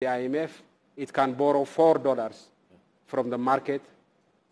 The IMF, it can borrow $4 from the market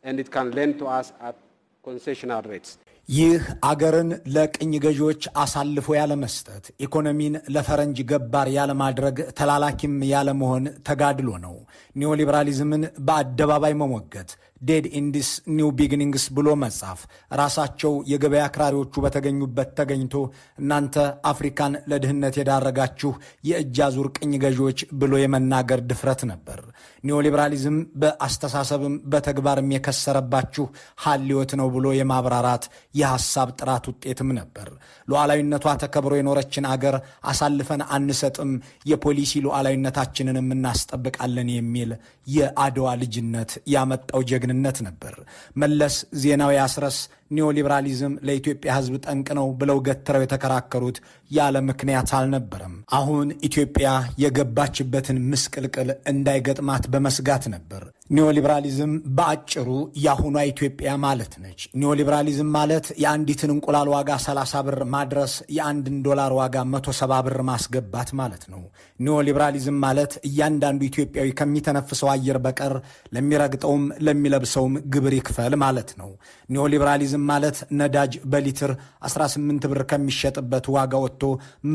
and it can lend to us at concessional rates. ይህ አገርን ለቅኝ ገዢዎች አሳልፎ ያለ መስጠት ኢኮኖሚን ለፈረንጅ ገባር ያለ ማድረግ ተላላኪም ያለ መሆን ተጋድሎ ነው። ኒዮሊበራሊዝምን በአደባባይ መሞገት ዴድ ኢንዲስ ኒው ቢጊኒንግስ ብሎ መጻፍ ራሳቸው የገበያ አክራሪዎቹ በተገኙበት ተገኝቶ እናንተ አፍሪካን ለድህነት የዳረጋችሁ የእጅ አዙር ቅኝ ገዢዎች ብሎ የመናገር ድፍረት ነበር። ኒዮሊበራሊዝም በአስተሳሰብም በተግባርም የከሰረባችሁ ሐልዮት ነው ብሎ የማብራራት የሐሳብ ጥራት ውጤትም ነበር። ሉዓላዊነቷ ተከብሮ የኖረችን አገር አሳልፈን አንሰጥም፣ የፖሊሲ ሉዓላዊነታችንንም እናስጠብቃለን የሚል የአድዋ ልጅነት ያመጣው ጀግንነት ነበር። መለስ ዜናዊ አስረስ ኒዮሊበራሊዝም ለኢትዮጵያ ሕዝብ ጠንቅ ነው ብለው ገትረው የተከራከሩት ያለ ምክንያት አልነበረም። አሁን ኢትዮጵያ የገባችበትን ምስቅልቅል እንዳይገጥማት በመስጋት ነበር። ኒዮሊበራሊዝም በአጭሩ ያሁኗ ኢትዮጵያ ማለት ነች። ኒዮሊበራሊዝም ማለት የአንዲትን እንቁላል ዋጋ 30 ብር ማድረስ የአንድን ዶላር ዋጋ 170 ብር ማስገባት ማለት ነው። ኒዮሊበራሊዝም ማለት እያንዳንዱ ኢትዮጵያዊ ከሚተነፍሰው አየር በቀር ለሚረግጠውም ለሚለብሰውም ግብር ይክፈል ማለት ነው። ኒዮሊበራሊዝም ማለት ነዳጅ በሊትር 18 ብር ከሚሸጥበት ዋጋ ወጥቶ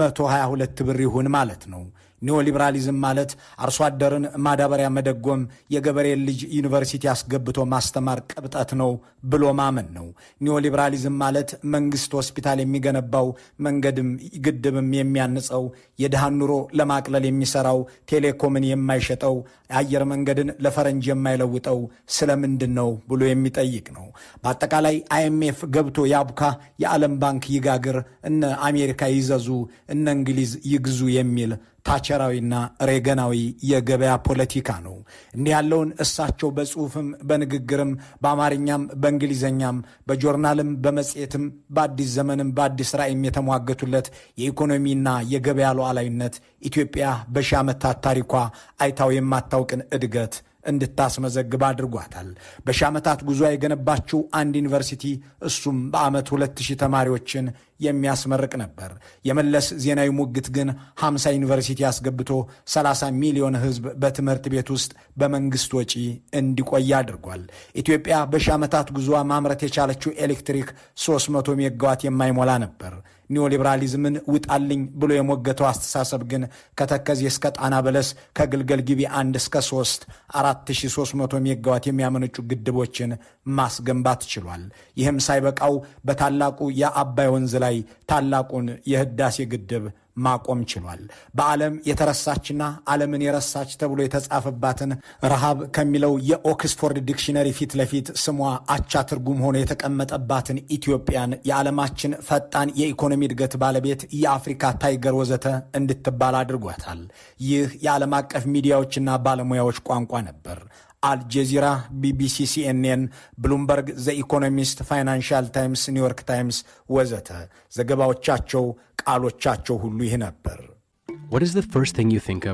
122 ብር ይሁን ማለት ነው። ኒዮሊበራሊዝም ማለት አርሶ አደርን ማዳበሪያ መደጎም የገበሬ ልጅ ዩኒቨርሲቲ ያስገብቶ ማስተማር ቅብጠት ነው ብሎ ማመን ነው። ኒዮሊበራሊዝም ማለት መንግስት ሆስፒታል የሚገነባው መንገድም ግድብም የሚያንጸው የድሃን ኑሮ ለማቅለል የሚሰራው ቴሌኮምን የማይሸጠው አየር መንገድን ለፈረንጅ የማይለውጠው ስለምንድን ነው ብሎ የሚጠይቅ ነው። በአጠቃላይ IMF ገብቶ ያቡካ የዓለም ባንክ ይጋግር እነ አሜሪካ ይዘዙ እነ እንግሊዝ ይግዙ የሚል ታቸራዊና ሬገናዊ የገበያ ፖለቲካ ነው። እንዲህ ያለውን እሳቸው በጽሁፍም በንግግርም በአማርኛም በእንግሊዘኛም በጆርናልም በመጽሔትም በአዲስ ዘመንም በአዲስ ራዕይም የተሟገቱለት የኢኮኖሚና የገበያ ሉዓላዊነት ኢትዮጵያ በሺህ ዓመታት ታሪኳ አይታው የማታውቅን እድገት እንድታስመዘግብ አድርጓታል። በሺህ ዓመታት ጉዞ የገነባችው አንድ ዩኒቨርሲቲ እሱም በአመት 2000 ተማሪዎችን የሚያስመርቅ ነበር። የመለስ ዜናዊ ሙግት ግን 50 ዩኒቨርሲቲ ያስገብቶ 30 ሚሊዮን ህዝብ በትምህርት ቤት ውስጥ በመንግስት ወጪ እንዲቆይ አድርጓል። ኢትዮጵያ በሺህ ዓመታት ጉዞ ማምረት የቻለችው ኤሌክትሪክ 300 ሜጋዋት የማይሞላ ነበር። ኒዮሊበራሊዝምን ውጣልኝ ብሎ የሞገተው አስተሳሰብ ግን ከተከዜ እስከ ጣና በለስ ከግልገል ጊቤ 1 እስከ 3 4300 ሜጋዋት የሚያመነጩ ግድቦችን ማስገንባት ችሏል። ይህም ሳይበቃው በታላቁ የአባይ ወንዝ ላይ ታላቁን የህዳሴ ግድብ ማቆም ችሏል። በዓለም የተረሳችና ዓለምን የረሳች ተብሎ የተጻፈባትን ረሃብ ከሚለው የኦክስፎርድ ዲክሽነሪ ፊት ለፊት ስሟ አቻ ትርጉም ሆኖ የተቀመጠባትን ኢትዮጵያን የዓለማችን ፈጣን የኢኮኖሚ እድገት ባለቤት የአፍሪካ ታይገር ወዘተ እንድትባል አድርጓታል። ይህ የዓለም አቀፍ ሚዲያዎችና ባለሙያዎች ቋንቋ ነበር። አልጀዚራ፣ ቢቢሲ፣ CNN፣ ብሉምበርግ፣ ዘ ኢኮኖሚስት፣ ፋይናንሻል ታይምስ፣ ኒውዮርክ ታይምስ ወዘተ ዘገባዎቻቸው ቃሎቻቸው ሁሉ ይህ ነበር። What is the first thing you think of